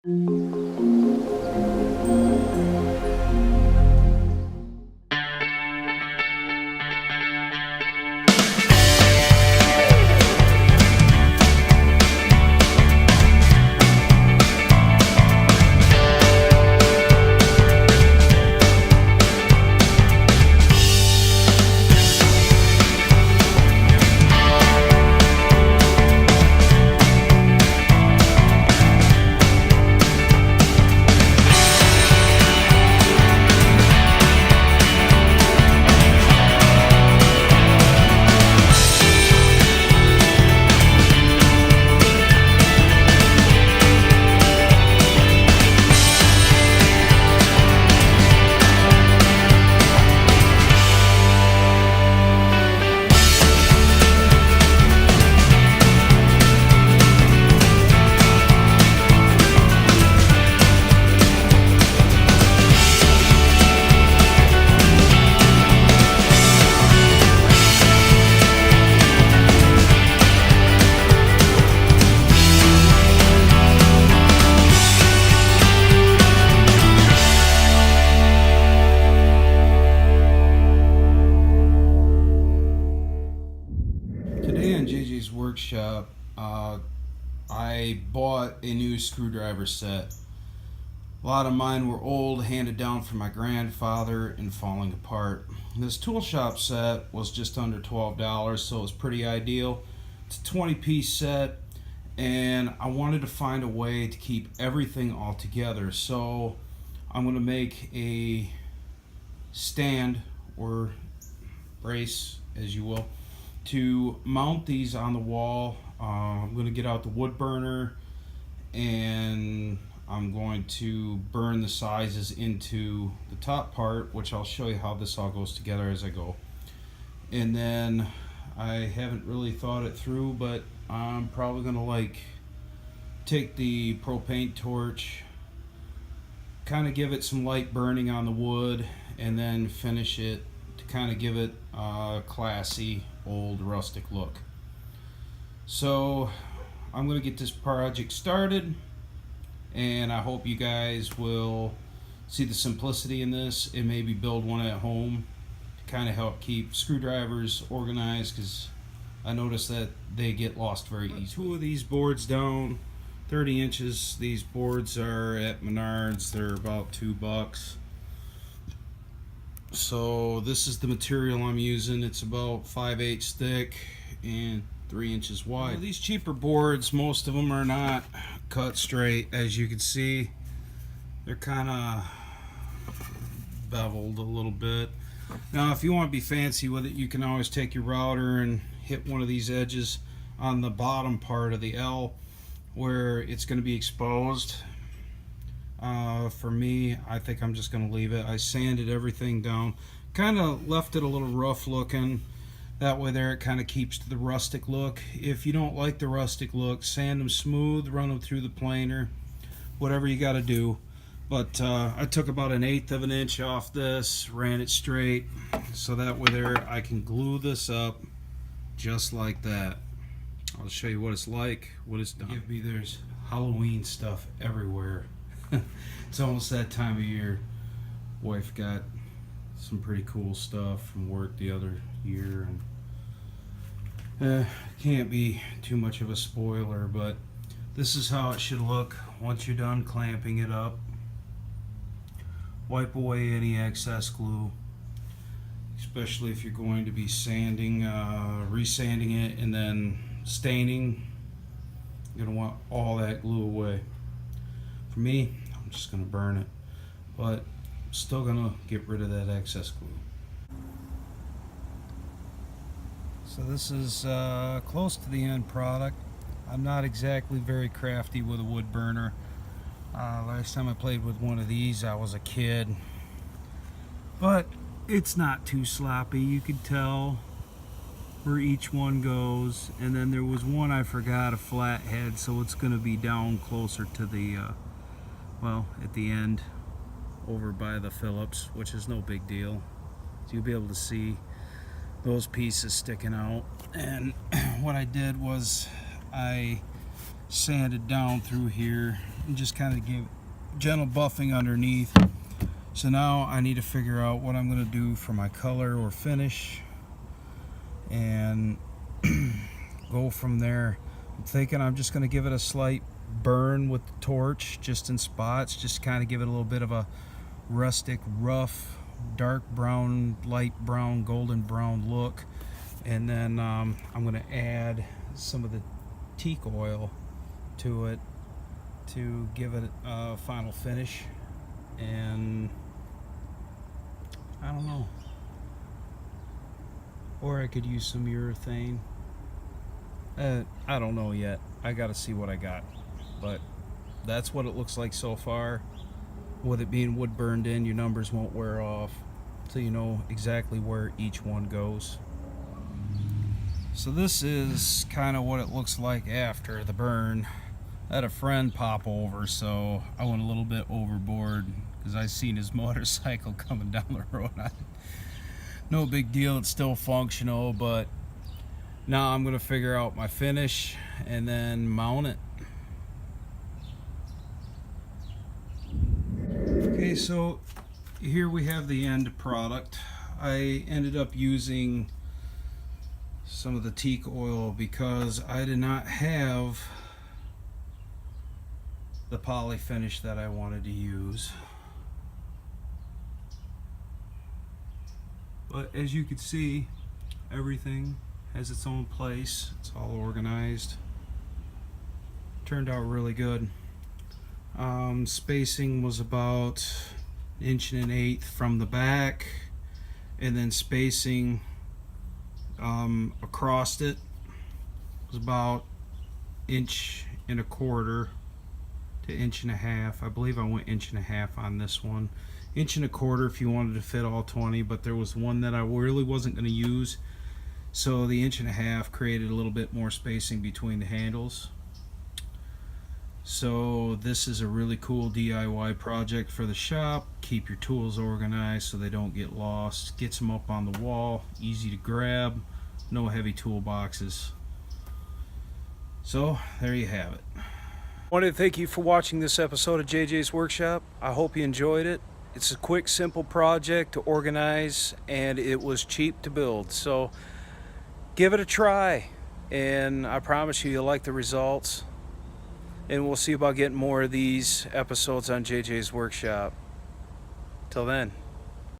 Today on JJ's Workshop, I bought a new screwdriver set. A lot of mine were old, handed down from my grandfather and falling apart. This tool shop set was just under $12, so it was pretty ideal. It's a 20-piece set, and I wanted to find a way to keep everything all together. So I'm going to make a stand or brace, as you will, to mount these on the wall. I'm going to get out the wood burner and I'm going to burn the sizes into the top part, which I'll show you how this all goes together as I go. And then I haven't really thought it through, but I'm probably going to take the propane torch, kind of give it some light burning on the wood, and then finish it to kind of give it a classy old rustic look. So I'm going to get this project started, and I hope you guys will see the simplicity in this and maybe build one at home to kind of help keep screwdrivers organized, because I notice that they get lost very easily. Two of these boards down, 30 inches. These boards are at Menards. They're about $2. So this is the material I'm using. It's about 5/8 thick and 3 inches wide. Well, these cheaper boards, most of them are not cut straight. As you can see, they're kind of beveled a little bit. Now if you want to be fancy with it, you can always take your router and hit one of these edges on the bottom part of the L where it's going to be exposed. For me, I think I'm just going to leave it. I sanded everything down, kind of left it a little rough looking. That way there it kind of keeps to the rustic look. If you don't like the rustic look, sand them smooth, run them through the planer, whatever you got to do. But I took about 1/8 of an inch off this, ran it straight, so that way there I can glue this up just like that. I'll show you what it's like when it's done. Give me, there's Halloween stuff everywhere. It's almost that time of year. Wife got some pretty cool stuff from work the other year, and can't be too much of a spoiler, but this is how it should look once you're done clamping it up. Wipe away any excess glue, especially if you're going to be sanding, resanding it and then staining. You're gonna want all that glue away. For me, I'm just gonna burn it, but I'm still gonna get rid of that excess glue. So this is close to the end product. I'm not exactly very crafty with a wood burner. Last time I played with one of these, I was a kid, but it's not too sloppy. You can tell where each one goes, and then there was one I forgot, a flat head, so it's going to be down closer to the well, at the end over by the Phillips, which is no big deal. So you'll be able to see those pieces sticking out. And what I did was I sanded down through here and just kind of give gentle buffing underneath. So now I need to figure out what I'm going to do for my color or finish and go from there. I'm thinking I'm just going to give it a slight burn with the torch, just in spots, just kind of give it a little bit of a rustic, rough, dark brown, light brown, golden brown look. And then I'm going to add some of the teak oil to it to give it a final finish. And I don't know, or I could use some urethane. I don't know yet. I gotta see what I got, but that's what it looks like so far. With it being wood burned in, your numbers won't wear off, so you know exactly where each one goes. So this is kind of what it looks like after the burn. I had a friend pop over, so I went a little bit overboard because I seen his motorcycle coming down the road. No big deal, it's still functional, but now I'm gonna figure out my finish and then mount it. Okay, so here we have the end product. I ended up using some of the teak oil because I did not have the poly finish that I wanted to use. But as you can see, everything has its own place. It's all organized. Turned out really good. Spacing was about 1.1 inches from the back, and then spacing across it was about 1.25 to 1.5 inches. I believe I went 1.5 inches on this one. 1.25 inches if you wanted to fit all 20, but there was one that I really wasn't going to use, so the 1.5 inches created a little bit more spacing between the handles. So this is a really cool DIY project for the shop. Keep your tools organized so they don't get lost. Gets them up on the wall, easy to grab, no heavy toolboxes. So there you have it. I wanted to thank you for watching this episode of JJ's Workshop. I hope you enjoyed it. It's a quick, simple project to organize, and it was cheap to build. So give it a try, and I promise you, you'll like the results. And we'll see about getting more of these episodes on JJ's Workshop. Till then.